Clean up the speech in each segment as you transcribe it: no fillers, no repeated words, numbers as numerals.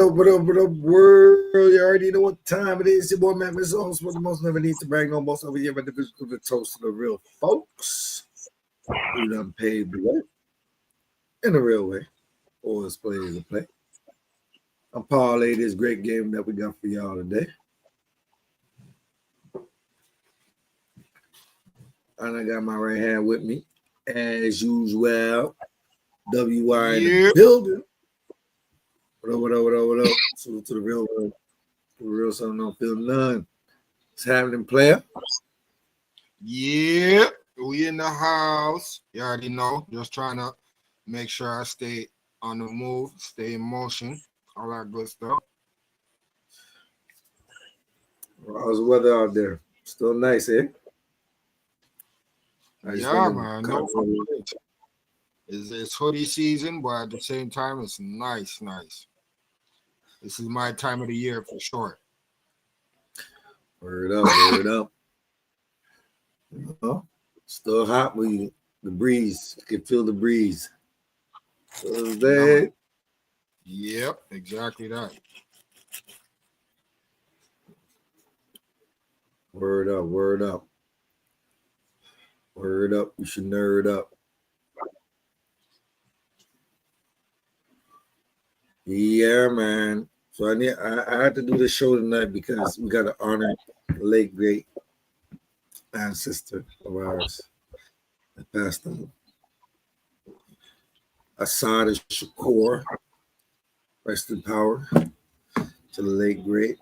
what up, world? You already know what time it is. Your boy Matt Miss Host for the most never needs to brag no boss over here, but the physical the toast to the real folks who done paid the way in a real way. Always play is a play. I'm parlay this great game that we got for y'all today. And I got my right hand with me, as usual. WY in the building. What up? Salute to the real world. The real son don't feel none. It's happening, player. Yeah, we in the house. You already know. Just trying to make sure I stay on the move, stay in motion, all that good stuff. How's the weather out there? Still nice, eh? Yeah, man. No complaints. It's hoodie season, but at the same time, it's nice. This is my time of the year for sure. Word up. Still hot with the breeze. You can feel the breeze. Thursday. Yep, exactly that. Word up. You should nerd up. Yeah, man. So I had to do this show tonight because we got to honor the late great ancestor of ours that passed on. Assata Shakur, rest in power to the late great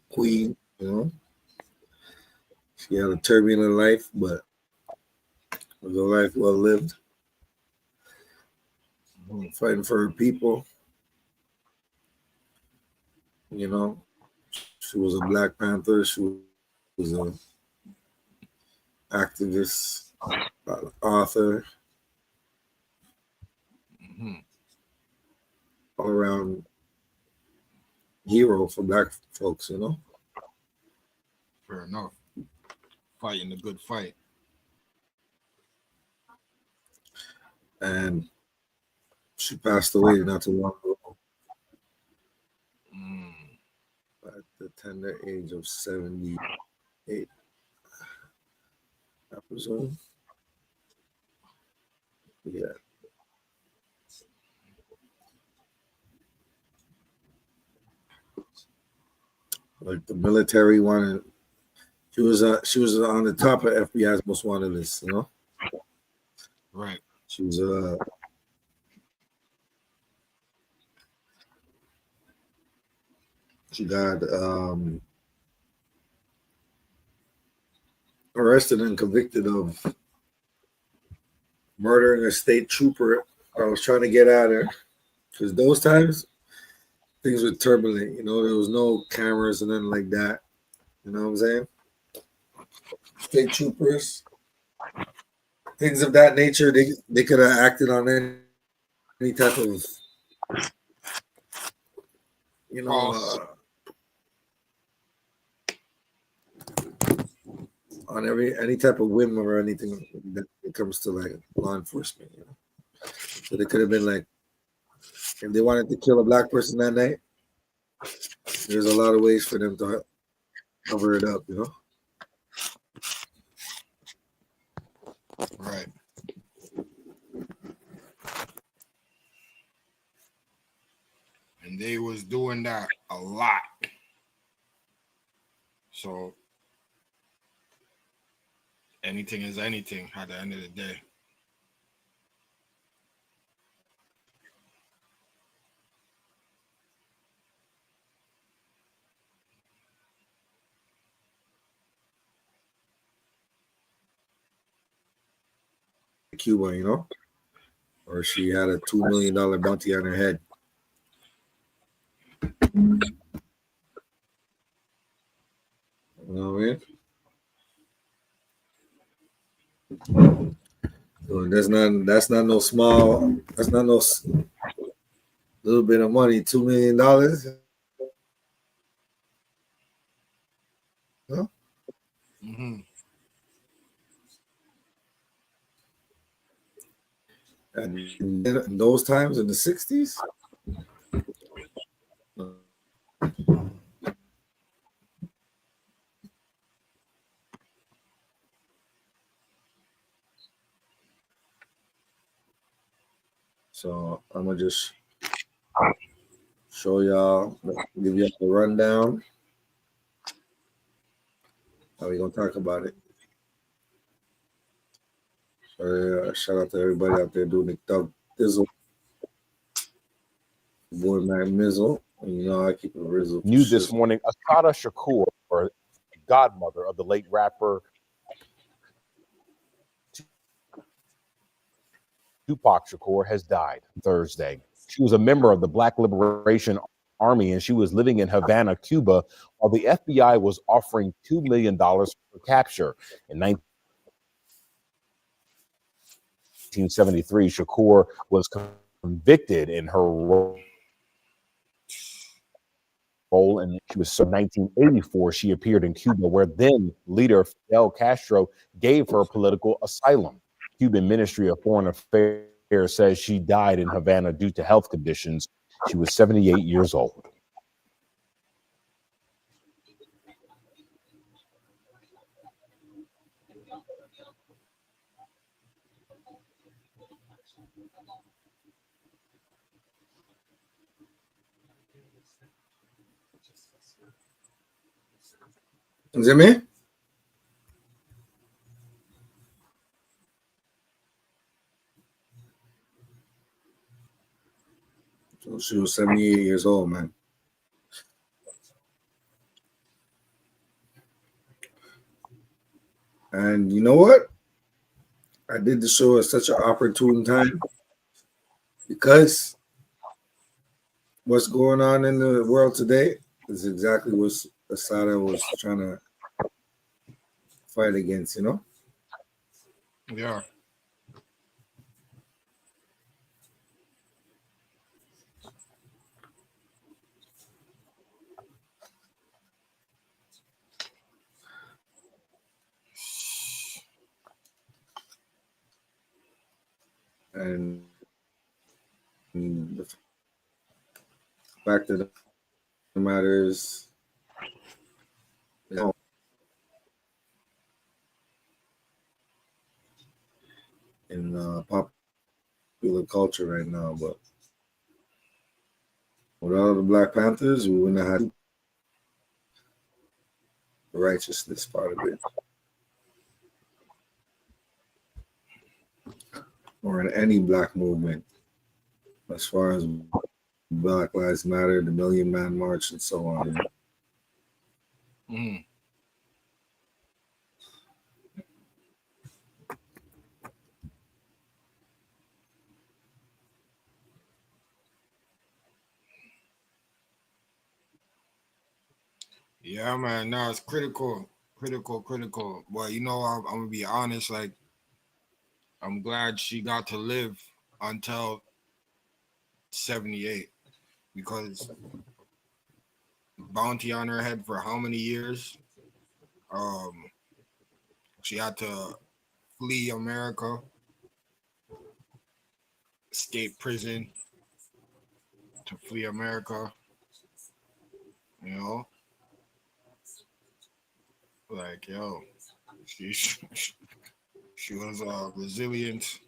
queen. You know, she had a turbulent life, but it was a life well lived. Fighting for her people. You know, she was a Black Panther. She was an activist, author, all around hero for Black folks. You know. Fair enough. Fighting a good fight. And she passed away not too long ago. At the tender age of 78, I presume. Yeah. Like the military wanted, she was on the top of FBI's most wanted list, you know. Right. She was she got arrested and convicted of murdering a state trooper that was trying to get at her. Because those times things were turbulent, you know, there was no cameras and nothing like that. You know what I'm saying? State troopers, things of that nature, they could have acted on any type of, you know, on any type of whim or anything that it comes to like law enforcement, you know. So they could have been like, if they wanted to kill a Black person that night, there's a lot of ways for them to cover it up, you know. Right. And they was doing that a lot. So anything is anything at the end of the day. Cuba, you know, or she had a $2 million bounty on her head. You know what I mean? So that's not no small. That's not no little bit of money. $2 million. Huh? And in those times in the 60s, So I'm gonna just show y'all, give you the rundown. How we gonna talk about it? So shout out to everybody out there doing the thug thizzle, boy Mac Mizzle. And you know I keep it rizzle. New this morning, Assata Shakur, or godmother of the late rapper Tupac Shakur, has died Thursday. She was a member of the Black Liberation Army, and she was living in Havana, Cuba, while the FBI was offering $2 million for capture. In 1973, Shakur was convicted in her role, and she was in 1984. She appeared in Cuba, where then leader Fidel Castro gave her political asylum. Cuban Ministry of Foreign Affairs says she died in Havana due to health conditions. She was 78 years old. Is it me? So she was 78 years old, man. And you know what? I did the show at such an opportune time because what's going on in the world today is exactly what Assata was trying to fight against, you know? Yeah. And the fact of the matter is, you know, in popular culture right now, but without the Black Panthers, we wouldn't have had the righteousness part of it. Or in any black movement, as far as Black Lives Matter, the Million Man March, and so on. You know? Mm. Yeah, man. No, it's critical. But you know, I'm gonna be honest. Like, I'm glad she got to live until 78 because bounty on her head for how many years? Um, she had to flee America, escape prison to flee America. You know, like yo, she she was a resilient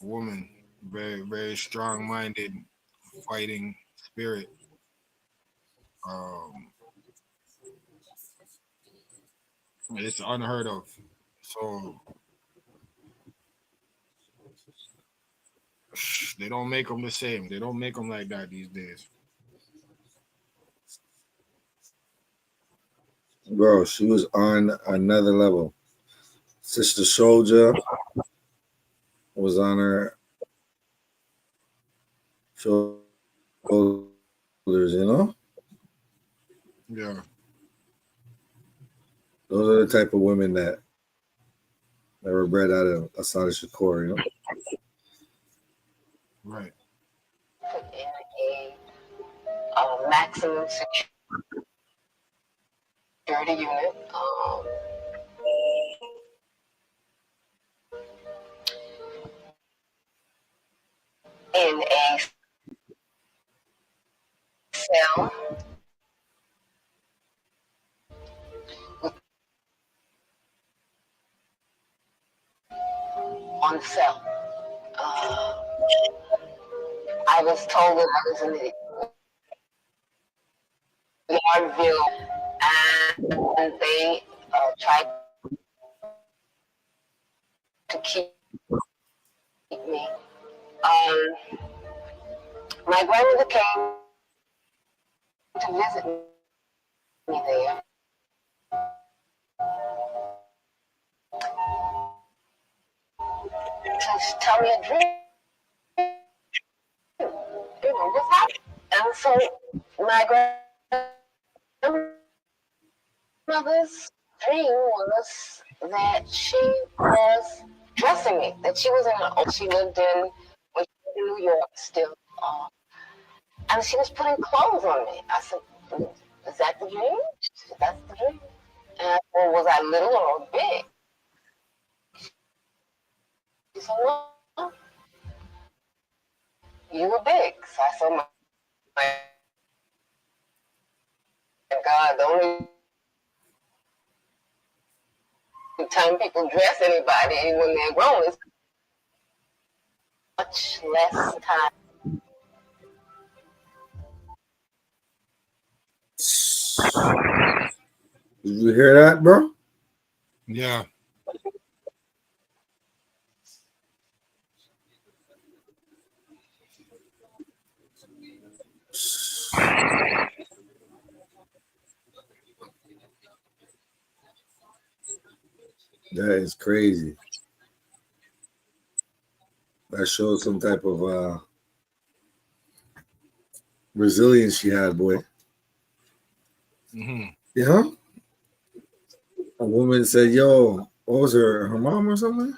woman, very strong minded, fighting spirit. Um, it's unheard of. So they don't make them the same. They don't make them like that these days. Bro, she was on another level. Sister Soldier was on her shoulders, you know? Yeah, Those are the type of women that were bred out of Assata Shakur, you know? right. In a maximum security unit. In a cell on on the cell. I was told that I was in the Yardville, and they tried to keep me. My grandmother came to visit me there. To tell me a dream. What's happening? And so my grandmother's dream was that she was dressing me, that she was in she lived in, when she lived in New York still, and she was putting clothes on me. I said, is that the dream? She said, that's the dream. And I said, was I little or big? She said, no, you were big. So I said, my God, the only time people dress anybody when they're grown is much less time. Did you hear that, bro? Yeah. That is crazy. That shows some type of resilience she had, boy. Mm-hmm. You know? A woman said, yo, what was her mom or something?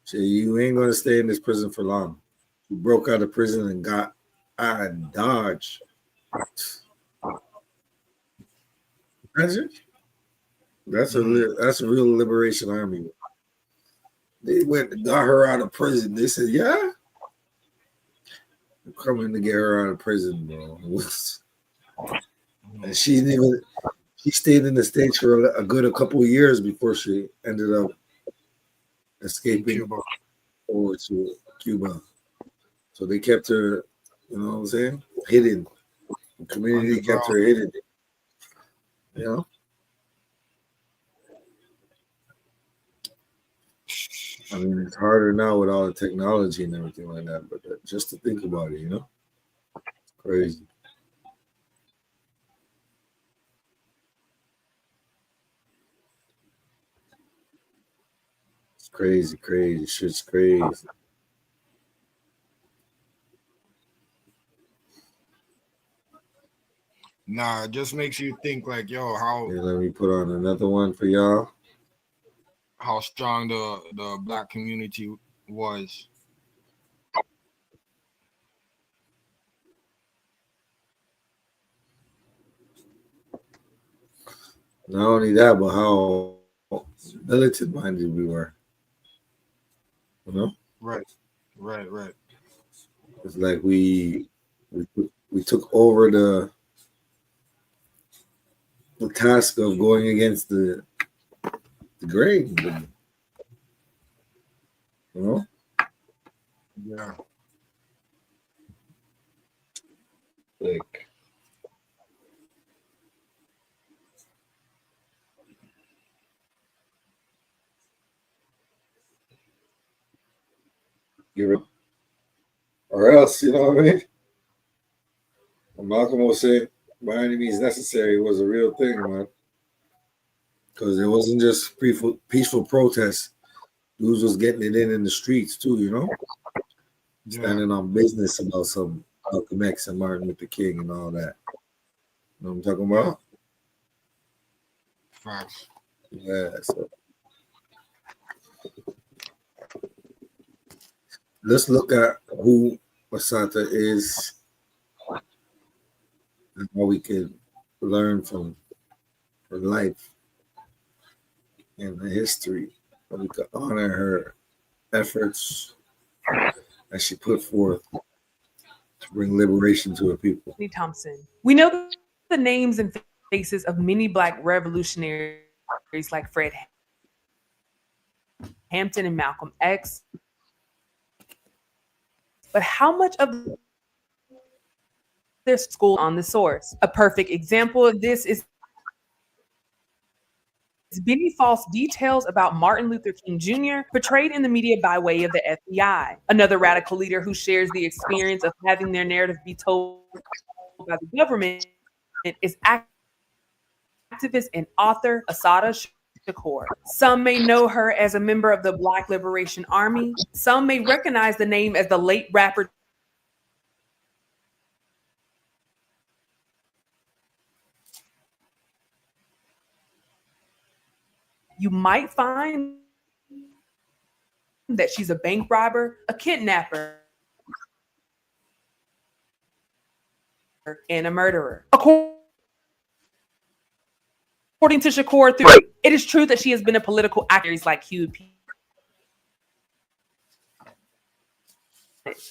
She said, you ain't gonna stay in this prison for long. She broke out of prison and got out of Dodge. That's a real liberation army. They went and got her out of prison. They said, yeah. I'm coming to get her out of prison, bro. And she stayed in the States for a good couple of years before she ended up escaping over to Cuba. So they kept her, you know what I'm saying, hidden. The community kept her hidden. You know? I mean, it's harder now with all the technology and everything like that, but just to think about it, you know? It's crazy. It's crazy, crazy. Shit's crazy. Nah, it just makes you think like, yo, how Yeah, let me put on another one for y'all. How strong the black community was. Not only that, but how militant minded we were. You know? Right. It's like we took over the task of going against the grain. You know? Yeah. Like give it, or else, you know what I mean? Malcolm will say, by any means necessary was a real thing, man. Because it wasn't just peaceful protests. Dudes was getting it in the streets too, you know? Standing on business about some Malcolm X and Martin Luther King and all that. You know what I'm talking about? Facts. Yeah, so let's look at who Assata is and how we can learn from her life and her history. How we can honor her efforts that she put forth to bring liberation to her people. Thompson. We know the names and faces of many Black revolutionaries like Fred Hampton and Malcolm X. But how much of their school on the source? A perfect example of this is many false details about Martin Luther King Jr. portrayed in the media by way of the FBI. Another radical leader who shares the experience of having their narrative be told by the government is activist and author Assata Shakur. Some may know her as a member of the Black Liberation Army. Some may recognize the name as the late rapper you might find that she's a bank robber, a kidnapper, and a murderer. According to Shakur, it is true that she has been a political activist like Hugh.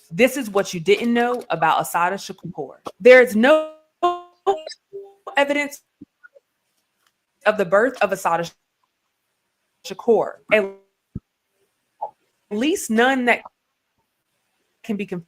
This is what you didn't know about Assata Shakur. There is no evidence of the birth of Assata Shakur, at least none that can be confirmed.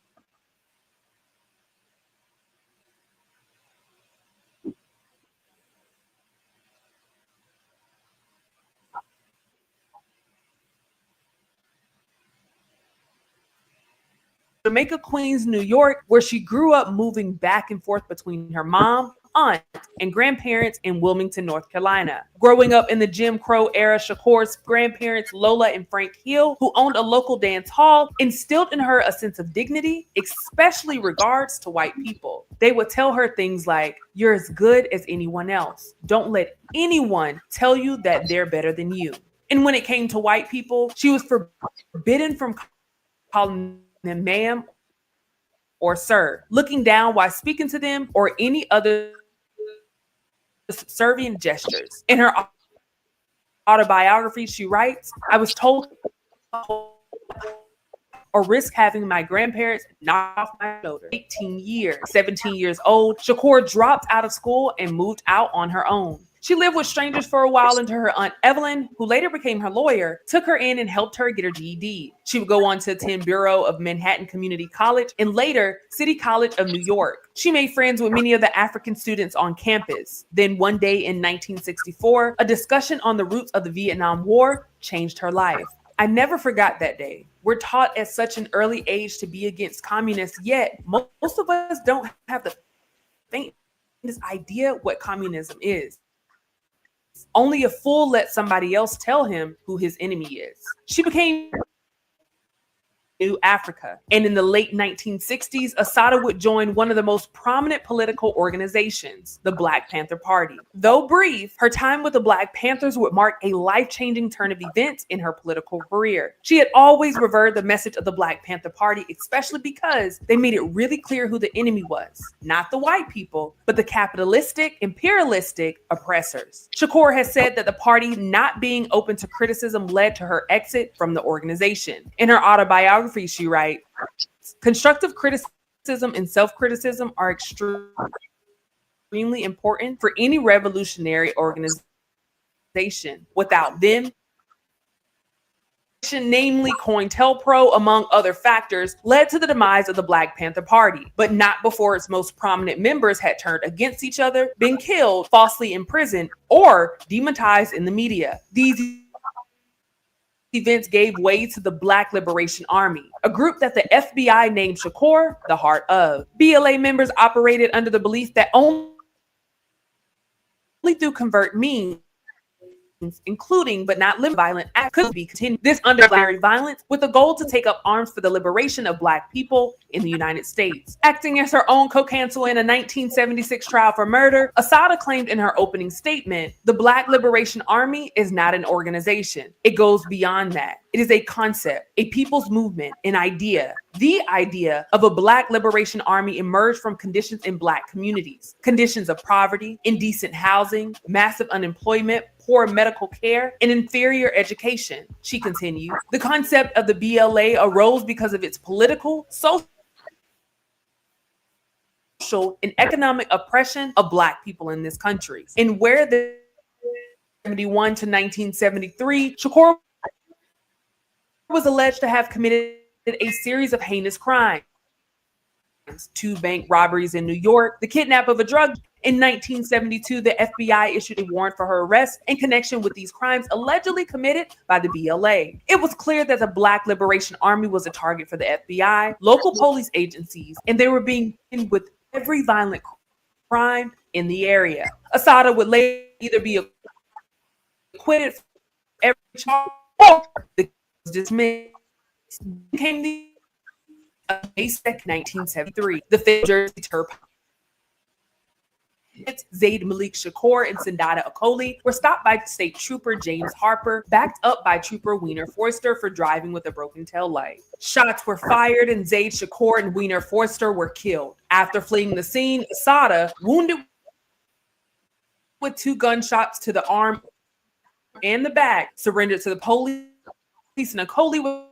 Jamaica, Queens, New York, where she grew up moving back and forth between her mom, aunt, and grandparents in Wilmington, North Carolina. Growing up in the Jim Crow era, Shakur's grandparents, Lola and Frank Hill, who owned a local dance hall, instilled in her a sense of dignity, especially regards to white people. They would tell her things like, "You're as good as anyone else. Don't let anyone tell you that they're better than you." And when it came to white people, she was forbidden from calling them ma'am or sir, looking down while speaking to them, or any other subservient gestures. In her autobiography, she writes, "I was told or risk having my grandparents knock off my shoulder." 18 years, 17 years old, Shakur dropped out of school and moved out on her own. She lived with strangers for a while until her aunt Evelyn, who later became her lawyer, took her in and helped her get her GED. She would go on to attend Bureau of Manhattan Community College and later City College of New York. She made friends with many of the African students on campus. Then one day in 1964, a discussion on the roots of the Vietnam War changed her life. "I never forgot that day. We're taught at such an early age to be against communists, yet most of us don't have the faintest idea what communism is. Only a fool lets somebody else tell him who his enemy is." She became New Africa. And in the late 1960s, Assata would join one of the most prominent political organizations, the Black Panther Party. Though brief, her time with the Black Panthers would mark a life-changing turn of events in her political career. She had always revered the message of the Black Panther Party, especially because they made it really clear who the enemy was. Not the white people, but the capitalistic, imperialistic oppressors. Shakur has said that the party not being open to criticism led to her exit from the organization. In her autobiography, she writes, "Constructive criticism and self-criticism are extremely important for any revolutionary organization. Without them, namely COINTELPRO, among other factors, led to the demise of the Black Panther Party, but not before its most prominent members had turned against each other, been killed, falsely imprisoned, or demonetized in the media. These events gave way to the Black Liberation Army, a group that the FBI named Shakur the heart of. BLA members operated under the belief that only through covert means, including but not limited violent acts, could be continued this underlying violence with the goal to take up arms for the liberation of Black people in the United States. Acting as her own co-counsel in a 1976 trial for murder, Assata claimed in her opening statement, "The Black Liberation Army is not an organization. It goes beyond that. It is a concept, a people's movement, an idea. The idea of a Black Liberation Army emerged from conditions in Black communities, conditions of poverty, indecent housing, massive unemployment, poor medical care, and inferior education." She continued, "The concept of the BLA arose because of its political, social, and economic oppression of Black people in this country. And where the 1971 to 1973, Shakur was alleged to have committed a series of heinous crimes. 2 bank robberies in New York, the kidnap of a drug. In 1972, the FBI issued a warrant for her arrest in connection with these crimes allegedly committed by the BLA. It was clear that the Black Liberation Army was a target for the FBI, local police agencies, and they were being in with every violent crime in the area. Assata would later either be acquitted for every charge or was dismissed. Came the May 2nd, 1973. The fifth Jersey Terp Zaid Malik Shakur and Sindada Akoli were stopped by State Trooper James Harper, backed up by Trooper Wiener Forster for driving with a broken tail light. Shots were fired and Zaid Shakur and Wiener Forster were killed. After fleeing the scene, Assata, wounded with 2 gunshots to the arm and the back, surrendered to the police, and Akoli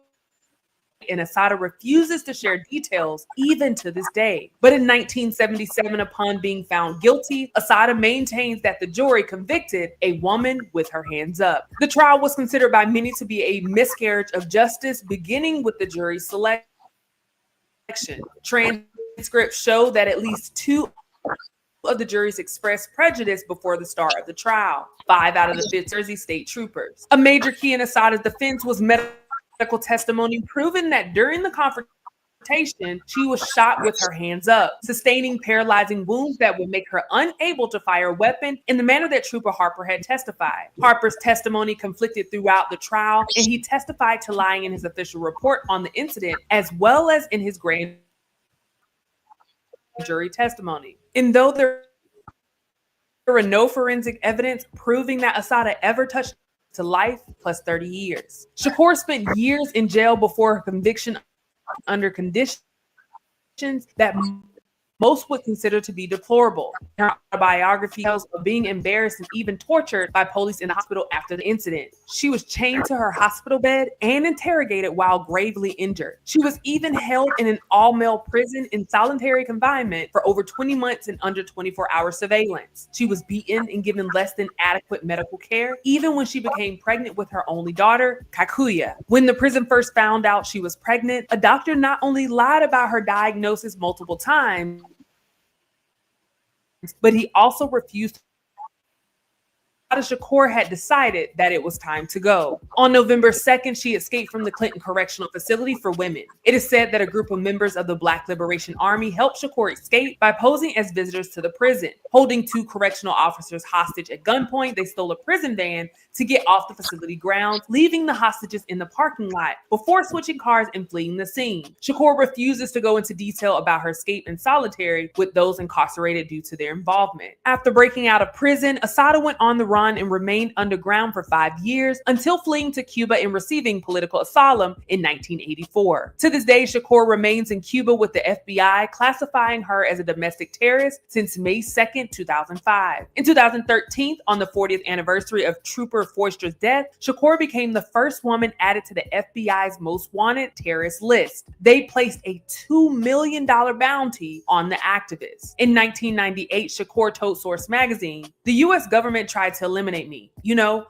and Assata refuses to share details even to this day. But in 1977, upon being found guilty, Assata maintains that the jury convicted a woman with her hands up. The trial was considered by many to be a miscarriage of justice, beginning with the jury selection. Transcripts show that at least 2 of the juries expressed prejudice before the start of the trial. 5 out of the 5 Jersey state troopers. A major key in Assata's defense was medical testimony proving that during the confrontation, she was shot with her hands up, sustaining paralyzing wounds that would make her unable to fire a weapon in the manner that Trooper Harper had testified. Harper's testimony conflicted throughout the trial, and he testified to lying in his official report on the incident, as well as in his grand jury testimony. And though there were no forensic evidence proving that Assata ever touched to life plus 30 years. Shakur spent years in jail before her conviction under conditions that most would consider to be deplorable. Her autobiography tells of being embarrassed and even tortured by police in the hospital after the incident. She was chained to her hospital bed and interrogated while gravely injured. She was even held in an all-male prison in solitary confinement for over 20 months and under 24-hour surveillance. She was beaten and given less than adequate medical care, even when she became pregnant with her only daughter, Kakuya. When the prison first found out she was pregnant, a doctor not only lied about her diagnosis multiple times, but he also refused. Shakur had decided that it was time to go. On November 2nd, she escaped from the Clinton Correctional Facility for Women. It is said that a group of members of the Black Liberation Army helped Shakur escape by posing as visitors to the prison. Holding 2 correctional officers hostage at gunpoint, they stole a prison van to get off the facility grounds, leaving the hostages in the parking lot before switching cars and fleeing the scene. Shakur refuses to go into detail about her escape in solitary with those incarcerated due to their involvement. After breaking out of prison, Assata went on the run and remained underground for 5 years until fleeing to Cuba and receiving political asylum in 1984. To this day, Shakur remains in Cuba with the FBI classifying her as a domestic terrorist since May 2nd, 2005. In 2013, on the 40th anniversary of Trooper Forster's death, Shakur became the first woman added to the FBI's most wanted terrorist list. They placed a $2 million bounty on the activist. In 1998, Shakur told Source magazine, "The U.S. government tried to eliminate me,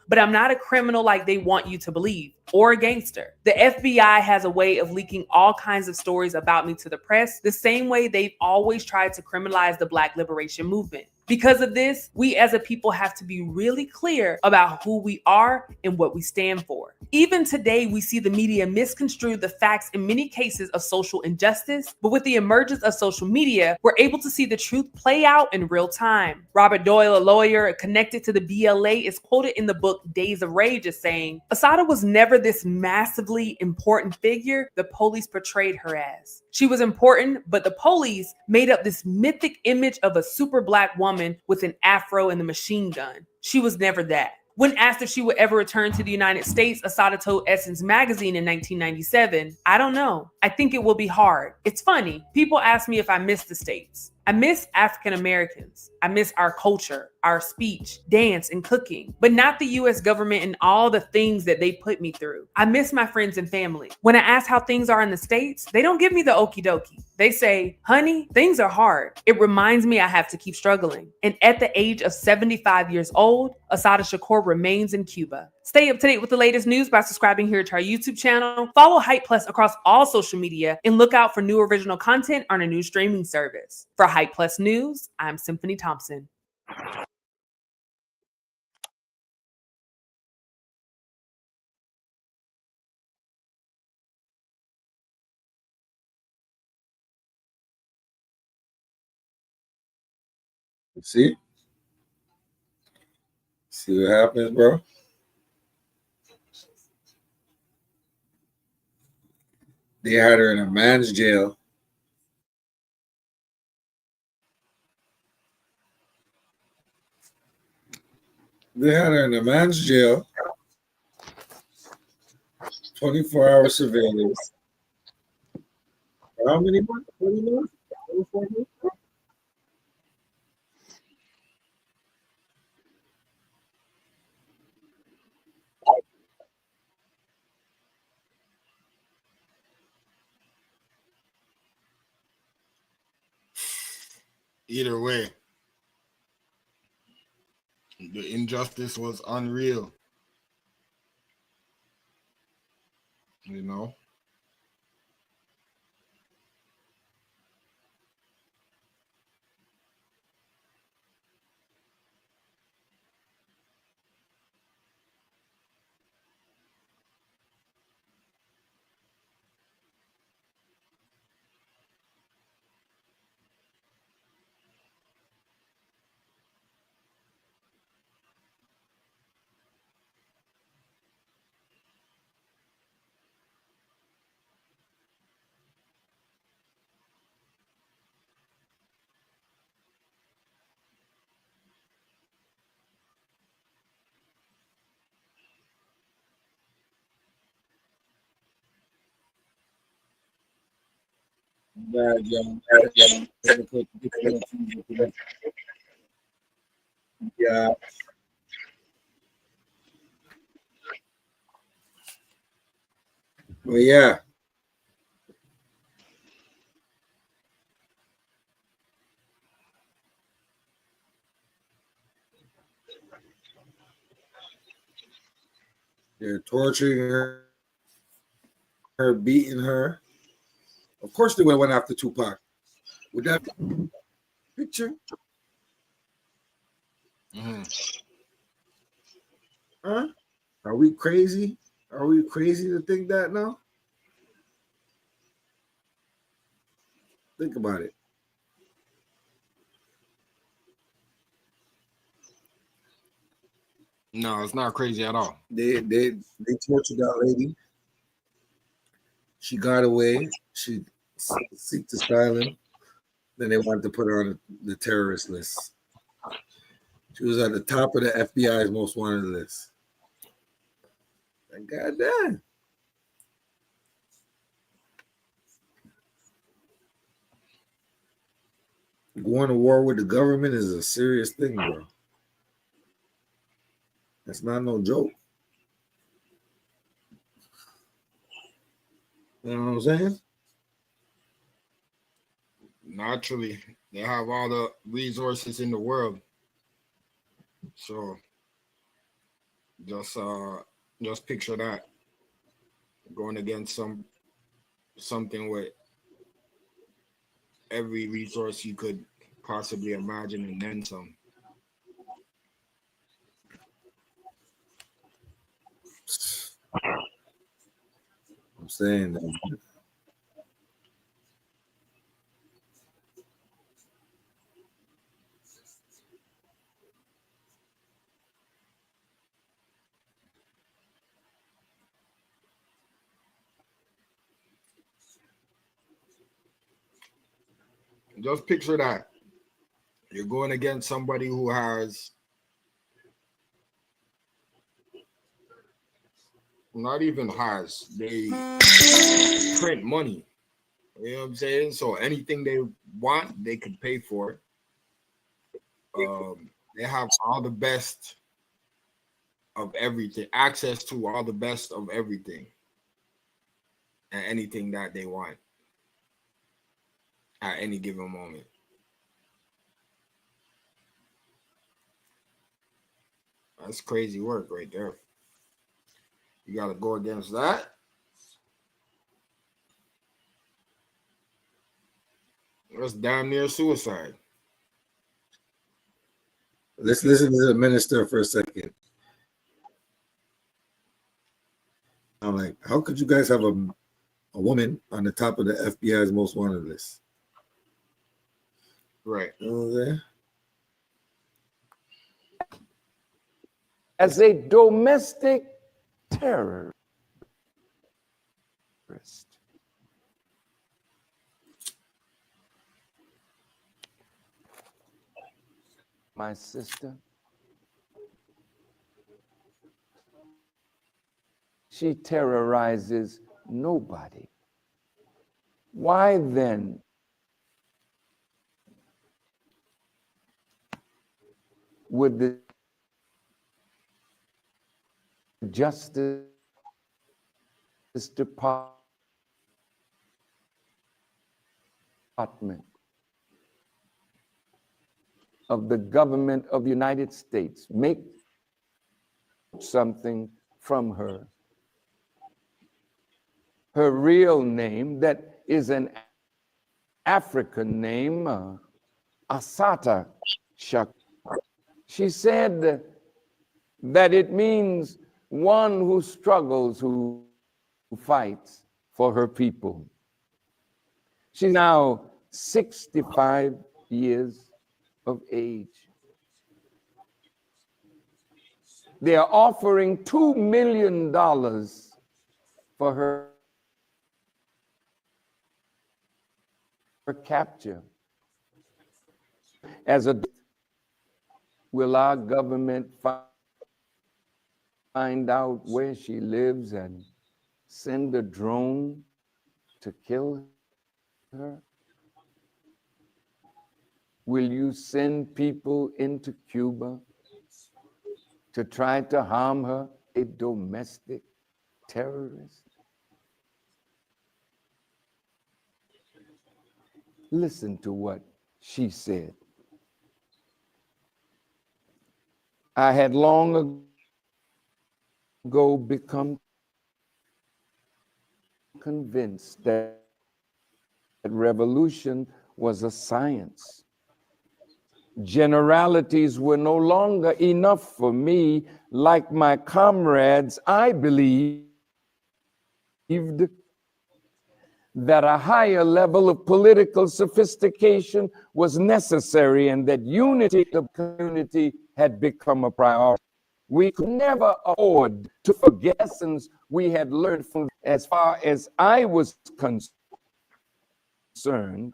but I'm not a criminal like they want you to believe, or a gangster. The FBI has a way of leaking all kinds of stories about me to the press, the same way they've always tried to criminalize the Black liberation movement. Because of this, we as a people have to be really clear about who we are and what we stand for. Even today, we see the media misconstrue the facts in many cases of social injustice, but with the emergence of social media, we're able to see the truth play out in real time." Robert Doyle, a lawyer connected to the BLA, is quoted in the book Days of Rage as saying, "Assata was never this massively important figure the police portrayed her as. She was important, but the police made up this mythic image of a super Black woman with an afro and the machine gun. She was never that." When asked if she would ever return to the United States, Assata told Essence magazine in 1997, "I don't know. I think it will be hard. It's funny. People ask me if I miss the States. I miss African Americans. I miss our culture, our speech, dance, and cooking, but not the US government and all the things that they put me through. I miss my friends and family. When I ask how things are in the States, they don't give me the okie dokie. They say, honey, things are hard. It reminds me I have to keep struggling." And at the age of 75 years old, Assata Shakur remains in Cuba. Stay up to date with the latest news by subscribing here to our YouTube channel. Follow Hype Plus across all social media and look out for new original content on our new streaming service. For Hype Plus News, I'm Symphony Thompson. See what happens, bro. They had her in a man's jail. They had her in a man's jail. 24-hour surveillance. How many months? 20 months? 24 months? Either way, the injustice was unreal. You know? Bad, young. Yeah. Well, yeah. They're torturing her, beating her. Of course, they would have went after Tupac. With that picture, Mm-hmm. huh? Are we crazy? Are we crazy to think that now? Think about it. No, it's not crazy at all. They tortured that lady. She got away. She seeked asylum. Then they wanted to put her on the terrorist list. She was at the top of the FBI's most wanted list. God damn. Going to war with the government is a serious thing, bro. That's not no joke. You know what I'm saying? Naturally, they have all the resources in the world. So just picture that going against something with every resource you could possibly imagine and then some. I'm saying that. Just picture that. You're going against somebody who has not even has, they print money. You know what I'm saying? So anything they want, they can pay for. They have all the best of everything, access to all the best of everything and anything that they want at any given moment. That's crazy work right there. You got to go against that. That's damn near suicide. Let's listen to the minister for a second. I'm like, how could you guys have a woman on the top of the FBI's most wanted list? Right. You know what I'm saying? As a domestic terrorist. My sister, she terrorizes nobody. Why then would the Justice Department of the government of the United States make something from her? Her real name, that is an African name, Assata Shakur. She said that it means one who struggles, who fights for her people. She's now 65 years of age. They are offering $2 million for her capture. As a will our government find out where she lives and send a drone to kill her? Will you send people into Cuba to try to harm her, a domestic terrorist? Listen to what she said. I had long ago become convinced that revolution was a science. Generalities were no longer enough for me. Like my comrades, I believed that a higher level of political sophistication was necessary and that unity of the community had become a priority. We could never afford to forget lessons we had learned from. As far as I was concerned,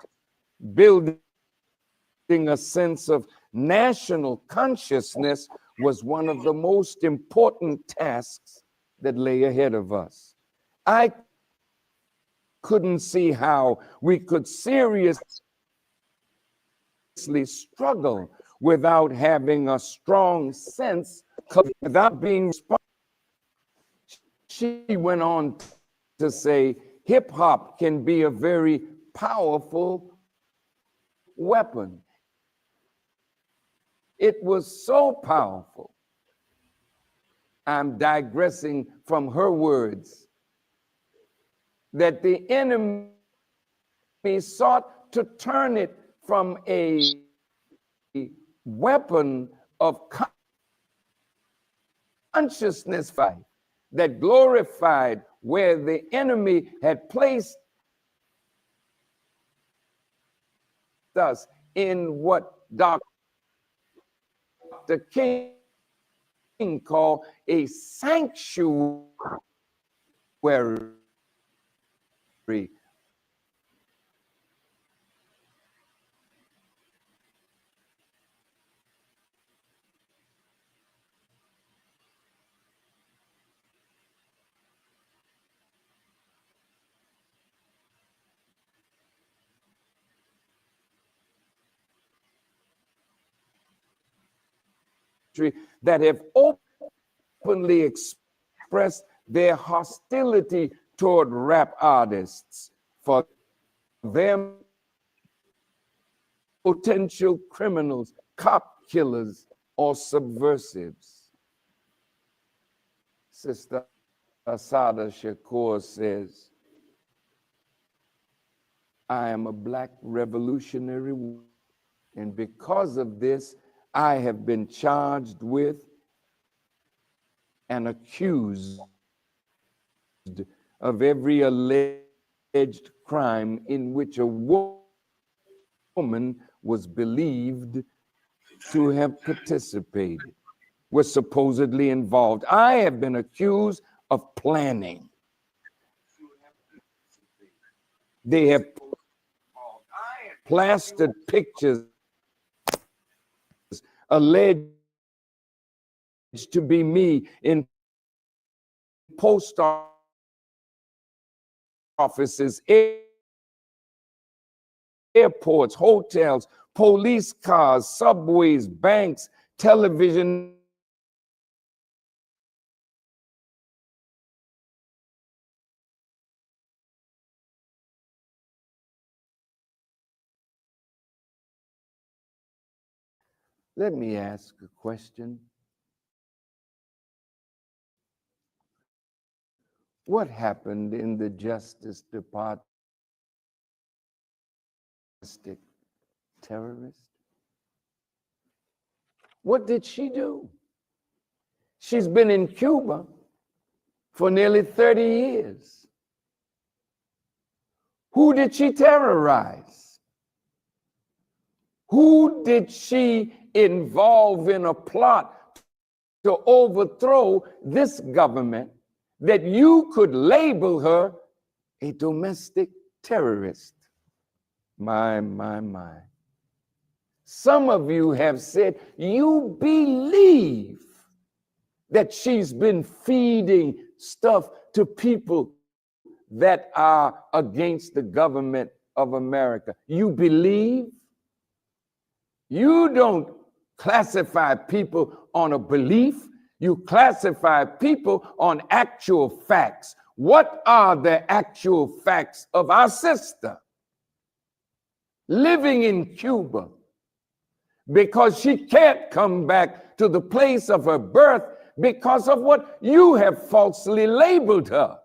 building a sense of national consciousness was one of the most important tasks that lay ahead of us. I couldn't see how we could seriously struggle without having a strong sense, without being responsible. She went on to say, hip hop can be a very powerful weapon. It was so powerful. I'm digressing from her words, that the enemy sought to turn it from a weapon of consciousness fight that glorified where the enemy had placed us in what Dr. King called a sanctuary that have openly expressed their hostility toward rap artists for them potential criminals, cop killers, or subversives. Sister Assata Shakur says, I am a black revolutionary woman, and because of this, I have been charged with and accused of every alleged crime in which a woman was believed to have participated, was supposedly involved. I have been accused of planning. They have plastered pictures alleged to be me in post offices, airports, hotels, police cars, subways, banks, television. Let me ask a question. What happened in the Justice Department? Terrorist? What did she do? She's been in Cuba for nearly 30 years. Who did she terrorize? Who did she involve in a plot to overthrow this government that you could label her a domestic terrorist? My. Some of you have said you believe that she's been feeding stuff to people that are against the government of America. You believe? You don't classify people on a belief. You classify people on actual facts. What are the actual facts of our sister living in Cuba because she can't come back to the place of her birth because of what you have falsely labeled her?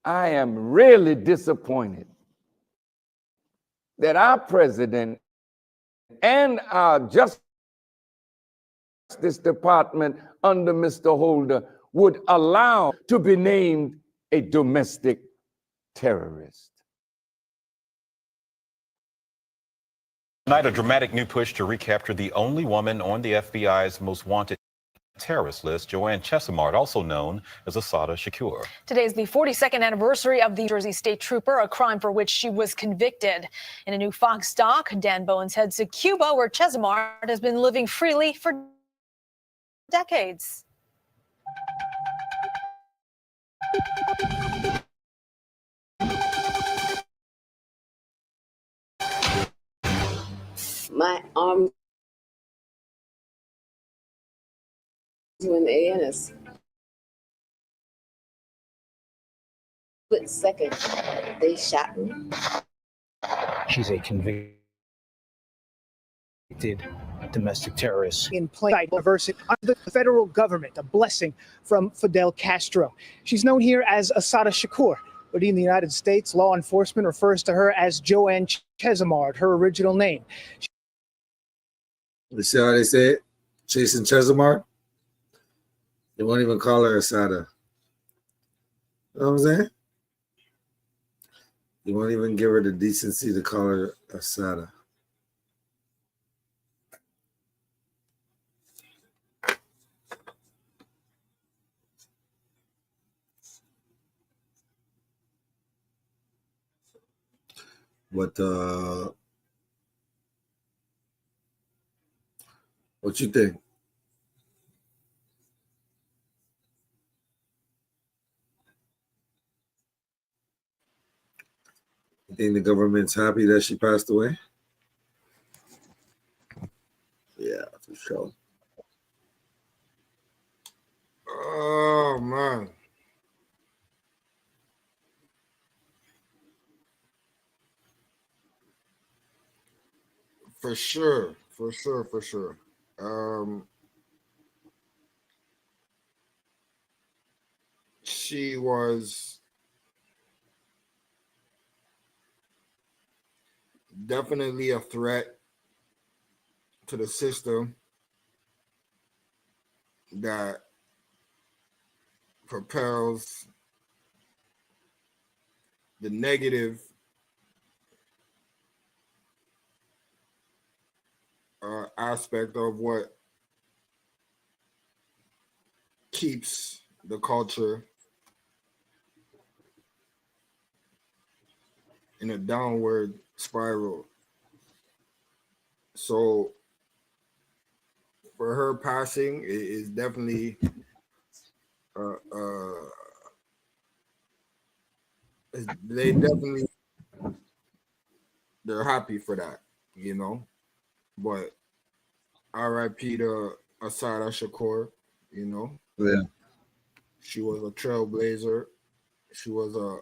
I am really disappointed that our president and our Justice Department under Mr. Holder would allow to be named a domestic terrorist. Tonight, a dramatic new push to recapture the only woman on the FBI's most wanted terrorist list, Joanne Chesimard, also known as Assata Shakur. Today is the 42nd anniversary of the New Jersey State Trooper, a crime for which she was convicted. In a new Fox doc, Dan Bowens heads to Cuba, where Chesimard has been living freely for decades. My arms were in the air in a split second. They shot me. She's a convicted domestic terrorist. In plain diversity under the federal government, a blessing from Fidel Castro. She's known here as Assata Shakur, but in the United States, law enforcement refers to her as Joanne Chesimard, her original name. You see how they say it? Chasing Chesimard? They won't even call her Assata. You know what I'm saying? You won't even give her the decency to call her Assata. But what you think? You think the government's happy that she passed away? Yeah, for sure. Oh man. For sure. she was definitely a threat to the system that propels the negative aspect of what keeps the culture in a downward spiral. So for her passing, it is definitely they definitely they're happy for that, you know. But R.I.P. to Assata Shakur, you know. Yeah. She was a trailblazer. She was a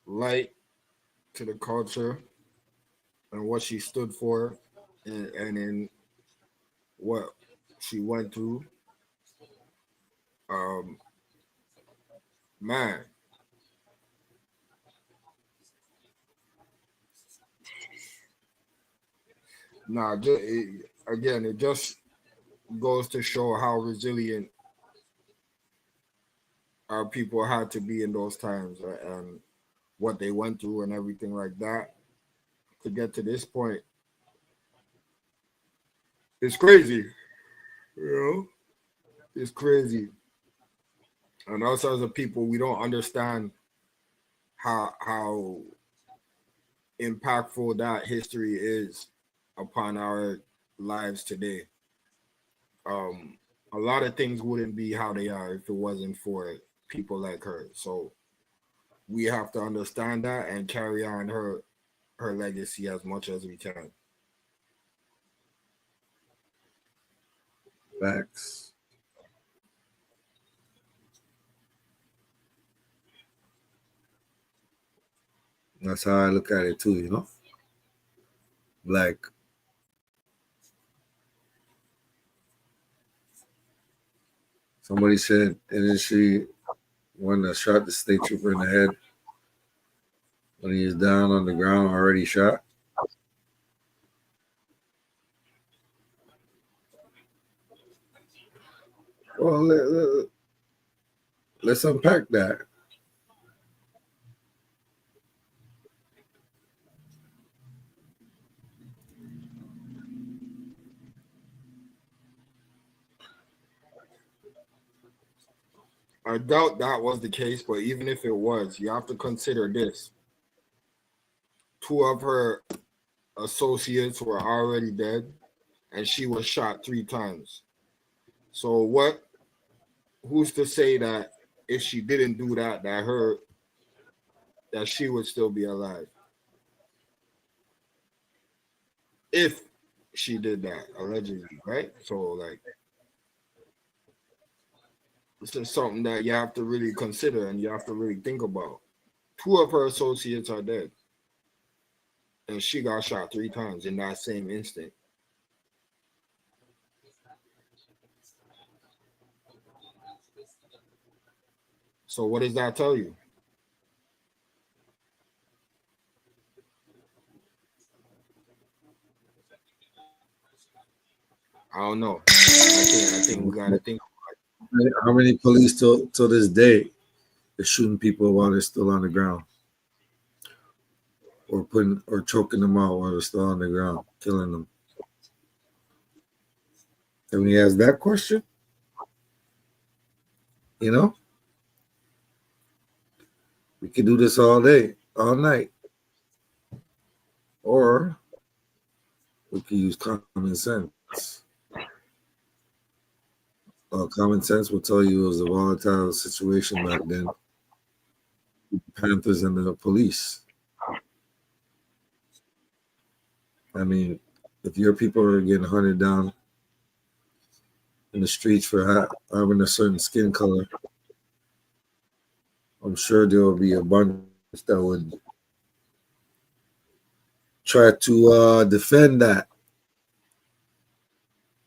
light to the culture and what she stood for, and in what she went through. Um, man, nah. Again, it just goes to show how resilient our people had to be in those times, and what they went through and everything like that to get to this point. It's crazy, you know. It's crazy, and us as a people, we don't understand how impactful that history is upon our lives today. Um, a lot of things wouldn't be how they are if it wasn't for people like her. So we have to understand that and carry on her legacy as much as we can. Facts. That's how I look at it too, you know? Like, somebody said, isn't she one that shot the state trooper in the head when he is down on the ground already shot? Well, let's unpack that. I doubt that was the case, but even if it was, you have to consider this. Two of her associates were already dead, and she was shot 3 times. So what? Who's to say that if she didn't do that, that she would still be alive? If she did that, allegedly, right? So like, this is something that you have to really consider and you have to really think about. Two of her associates are dead, and she got shot 3 times in that same instant. So what does that tell you? I don't know. I think we gotta think. How many police till this day are shooting people while they're still on the ground, or choking them out while they're still on the ground, killing them? And when he asks that question, you know, we could do this all day, all night, or we could use common sense. Common sense will tell you it was a volatile situation back then. Panthers and the police. I mean, if your people are getting hunted down in the streets for having a certain skin color, I'm sure there will be a bunch that would try to defend that.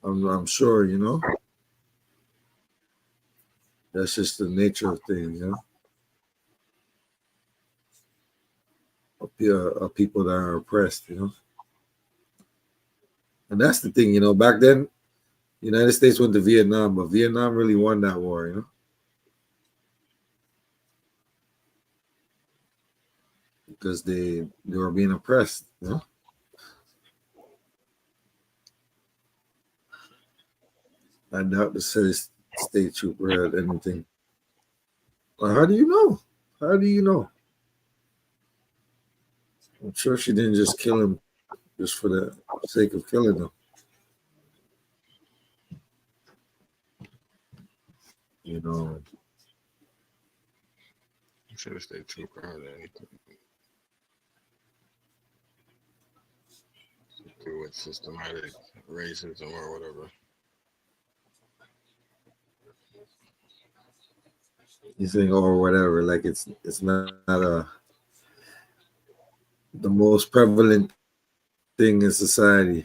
I'm sure, you know. That's just the nature of things, of people that are oppressed, And that's the thing, back then, United States went to Vietnam, but Vietnam really won that war, because they were being oppressed, I doubt the state trooper had anything. Well, how do you know? How do you know? I'm sure she didn't just kill him just for the sake of killing him. I'm sure the state trooper had anything to do with systematic racism or whatever. You think or whatever, like it's not the most prevalent thing in society.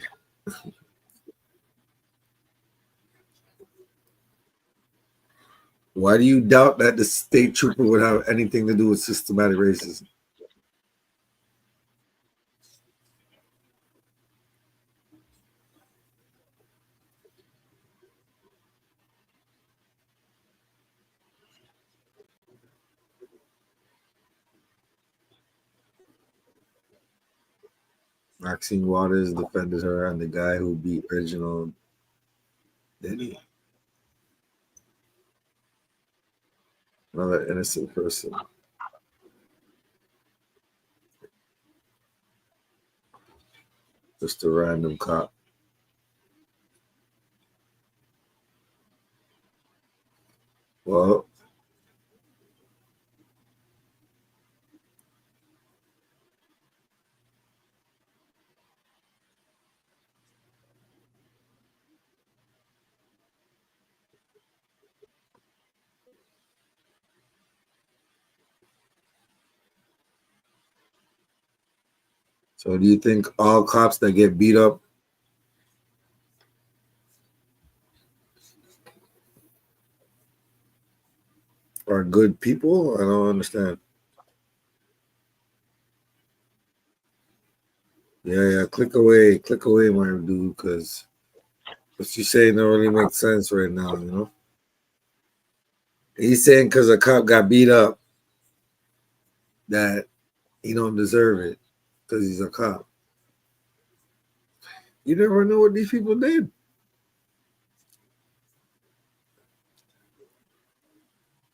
Why do you doubt that the state trooper would have anything to do with systematic racism? Maxine Waters defended her, and the guy who beat Reginald, did he? Another innocent person. Just a random cop. Well, so do you think all cops that get beat up are good people? I don't understand. Yeah, click away, my dude, because what you saying don't really make sense right now, He's saying because a cop got beat up that he don't deserve it because he's a cop. You never know what these people did.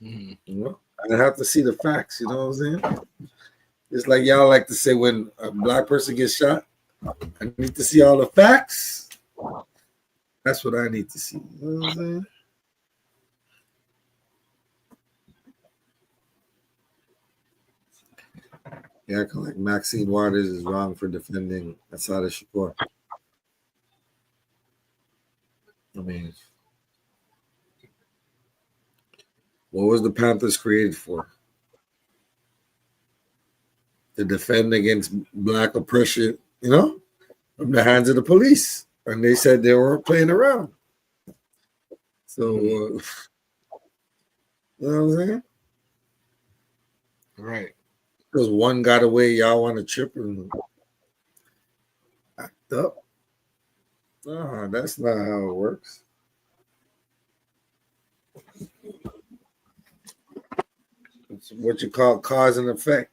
I have to see the facts, you know what I'm saying? It's like y'all like to say when a black person gets shot, I need to see all the facts. That's what I need to see. You know what I'm saying? Yeah, like Maxine Waters is wrong for defending Assata Shakur. I mean, what was the Panthers created for? To defend against black oppression, from the hands of the police. And they said they weren't playing around. So, you know what I'm saying? Right. Because one got away, y'all want to trip and act up. No, that's not how it works. It's what you call cause and effect.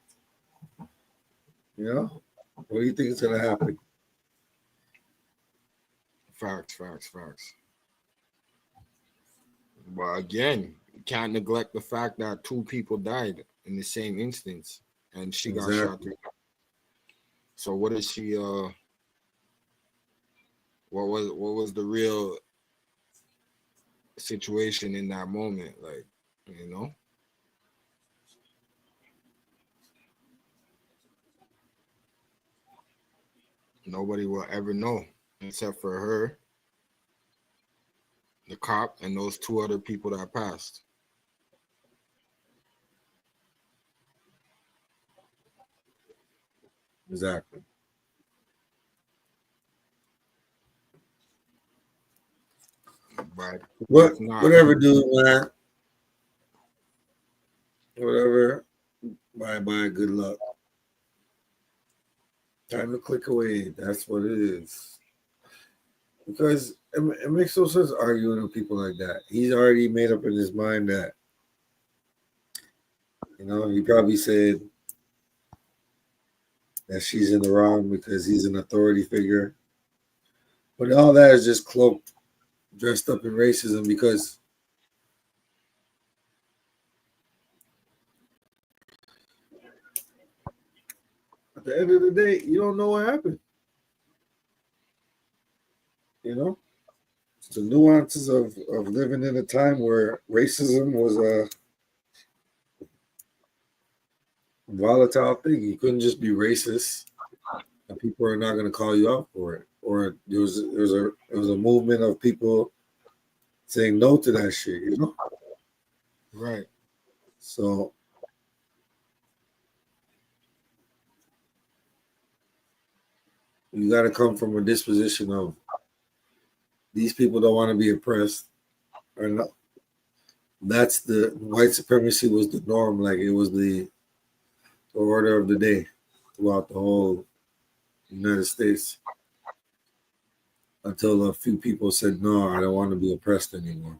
What do you think is going to happen? Facts. But again, you can't neglect the fact that 2 people died in the same instance, and she got shot through. So what is she? What was the real situation in that moment? Like, nobody will ever know except for her, the cop, and those 2 other people that passed. Exactly. But whatever, dude, man. whatever. Bye bye. Good luck. Time to click away. That's what it is. Because it makes no sense arguing with people like that. He's already made up in his mind that, he probably said that she's in the wrong because he's an authority figure. But all that is just cloaked, dressed up in racism because at the end of the day, you don't know what happened. It's the nuances of living in a time where racism was a volatile thing. You couldn't just be racist and people are not going to call you out for it. Or there was a movement of people saying no to that shit. Right. So you got to come from a disposition of these people don't want to be oppressed, or not. That's the white supremacy was the norm. Like it was the order of the day throughout the whole United States until a few people said, no, I don't want to be oppressed anymore.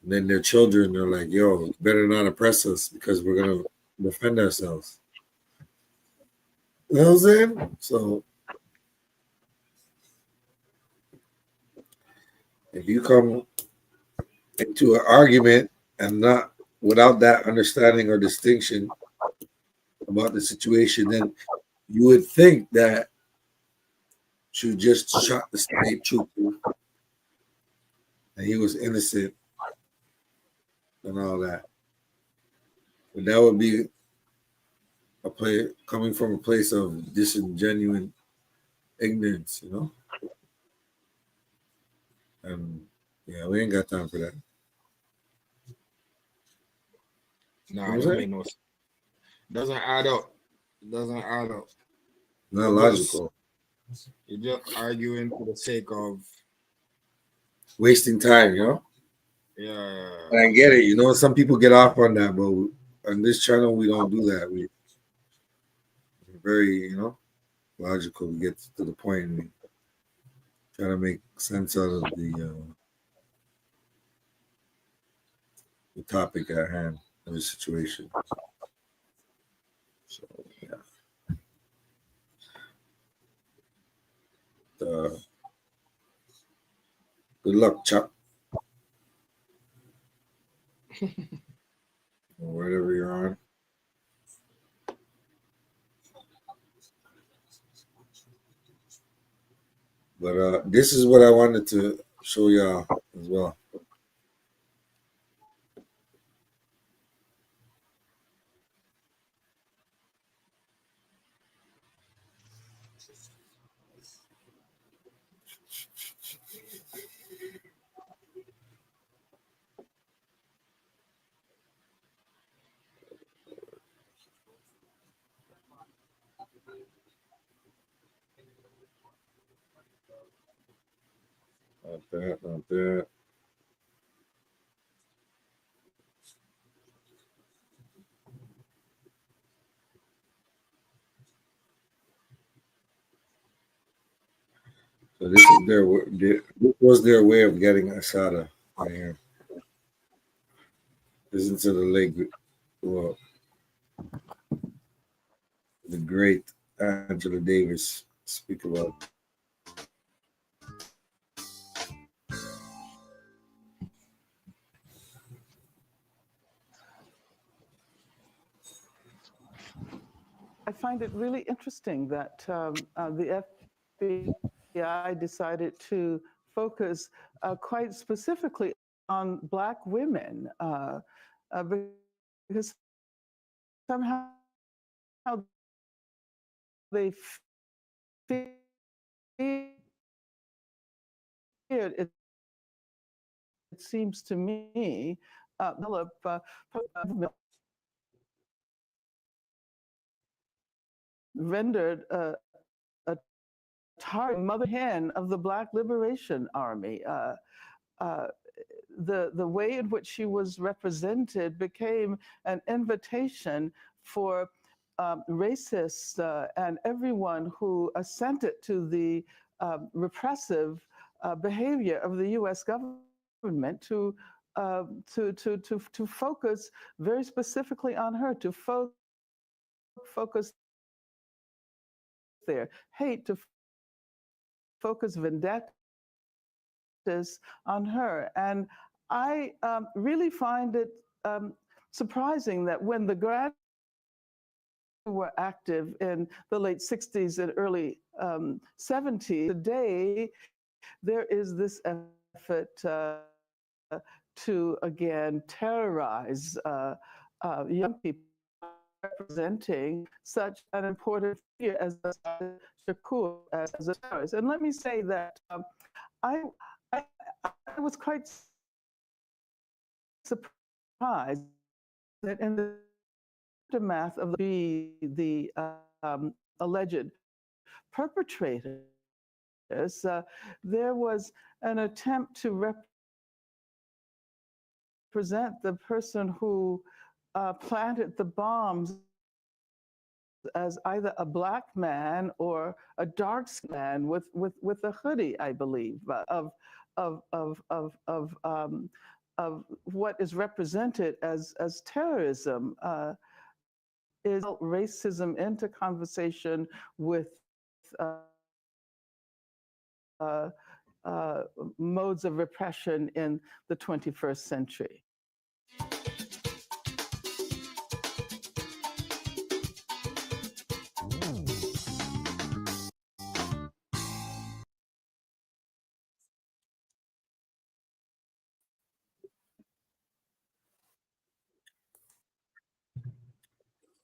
And then their children are like, yo, you better not oppress us because we're going to defend ourselves. You know what I'm saying? So if you come into an argument and not without that understanding or distinction about the situation, then you would think that she just shot the state trooper and he was innocent and all that. But that would be a play coming from a place of disingenuous ignorance, And yeah, we ain't got time for that. Nah, it don't make no sense. Doesn't add up. Doesn't add up. Not logical. You're just arguing for the sake of wasting time, Yeah. And I get it, some people get off on that, but on this channel we don't do that. We're very, logical. We get to the point and we try to make sense out of the topic at hand of the situation. So yeah. Good luck, Chuck. Whatever you're on. But this is what I wanted to show y'all as well. Not that. So this is this was their way of getting Assata right here. Listen to the late, well, the great Angela Davis speak about. I find it really interesting that the FBI decided to focus quite specifically on Black women because somehow they feared it seems to me develop rendered a target mother hen of the Black Liberation Army. the way in which she was represented became an invitation for racists and everyone who assented to the repressive behavior of the U.S. government to focus very specifically on her, to focus their hate, to focus vendettas on her. And I really find it surprising that when the graduates were active in the late 60s and early 70s, today there is this effort to again terrorize young people representing such an important figure as Shakur as a terrorist. And let me say that I was quite surprised that in the aftermath of the alleged perpetrators, there was an attempt to represent the person who planted the bombs as either a black man or a dark man with a hoodie, I believe, of what is represented as terrorism. Is racism into conversation with modes of repression in the 21st century.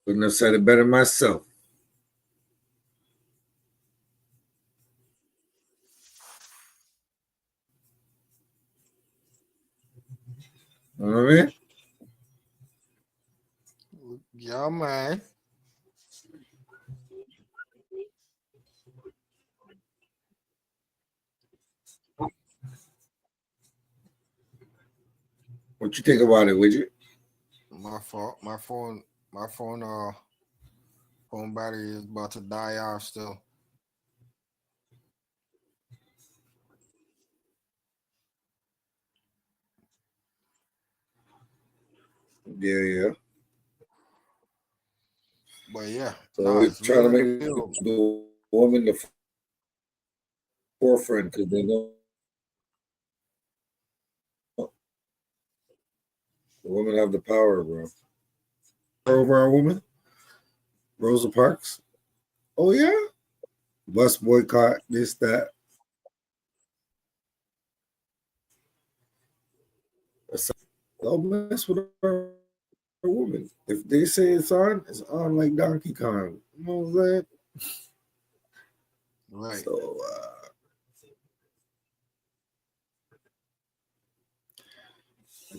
Couldn't have said it better myself. All right. Yeah, man. What you think about it, Widget? My fault. My phone battery is about to die off still. Yeah. But yeah, So it's trying to real in make the field. the woman the forefront because they know the women have the power, bro. Over our woman, Rosa Parks. Oh yeah, bus boycott, this that. Don't mess with our woman. If they say it's on like Donkey Kong. You know what I'm saying? Right. So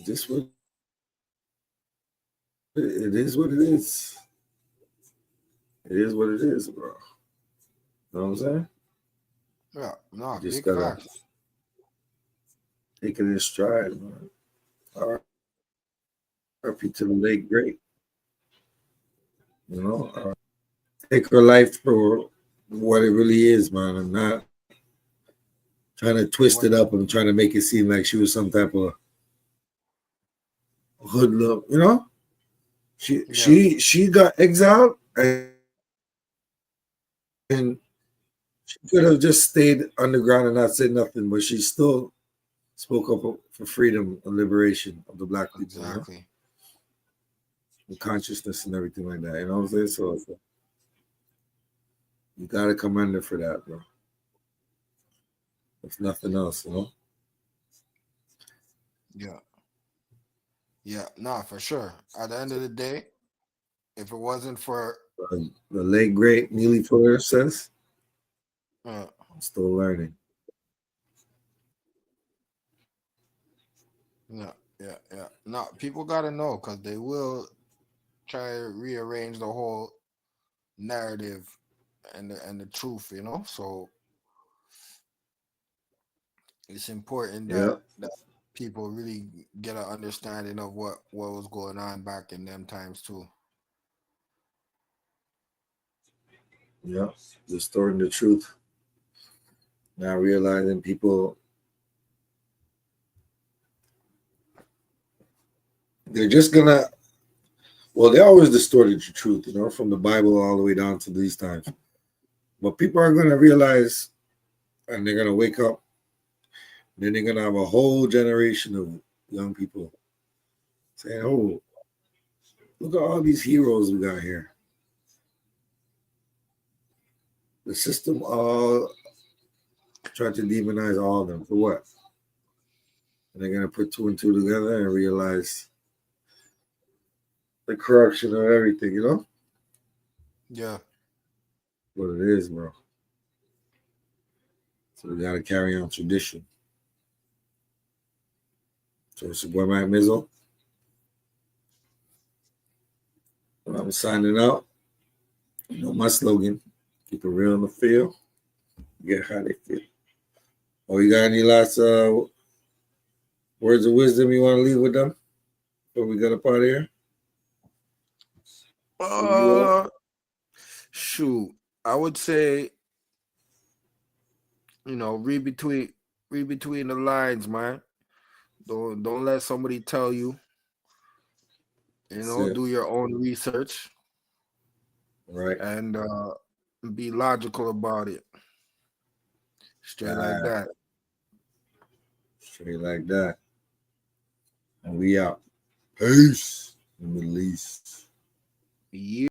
just what it is, what it is. It is what it is, bro. You know what I'm saying? Yeah, no, Just big gotta facts. take it in stride, man. RP to the late great. You know, take her life for what it really is, man. I'm not trying to twist it up and trying to make it seem like she was some type of hoodlum. You know, she got exiled and she could have just stayed underground and not said nothing, but she still spoke up for freedom and liberation of the black people. Exactly. You know? The consciousness and everything like that. You know what I'm saying? So you gotta commend her for that, bro. If nothing else, you know. Yeah, nah, for sure. At the end of the day, if it wasn't for The late great Neely Fuller says, I'm still learning. Yeah. No, people gotta know because they will try to rearrange the whole narrative and the truth, you know. So it's important that people really get an understanding of what was going on back in them times too. Yeah, distorting the truth. Now realizing people, they're just gonna, well, they always distorted the truth, you know, from the Bible all the way down to these times. But people are gonna realize, and they're gonna wake up. Then they're gonna have a whole generation of young people saying, "Oh, look at all these heroes we got here." The system all tried to demonize all of them for what? And they're gonna put two and two together and realize the corruption of everything, you know? Yeah. What it is, bro. So we gotta carry on tradition. So it's your boy Mike Mizzle. I'm signing out. You know my slogan. Keep it real in the field. Get how they feel. Oh, you got any last words of wisdom you want to leave with them before we get up out of here? Shoot, I would say, read between the lines, man. Don't let somebody tell you. Do your own research. Right. And be logical about it. Straight like that. Straight like that. And we out. Peace. In the Middle East. Yeah.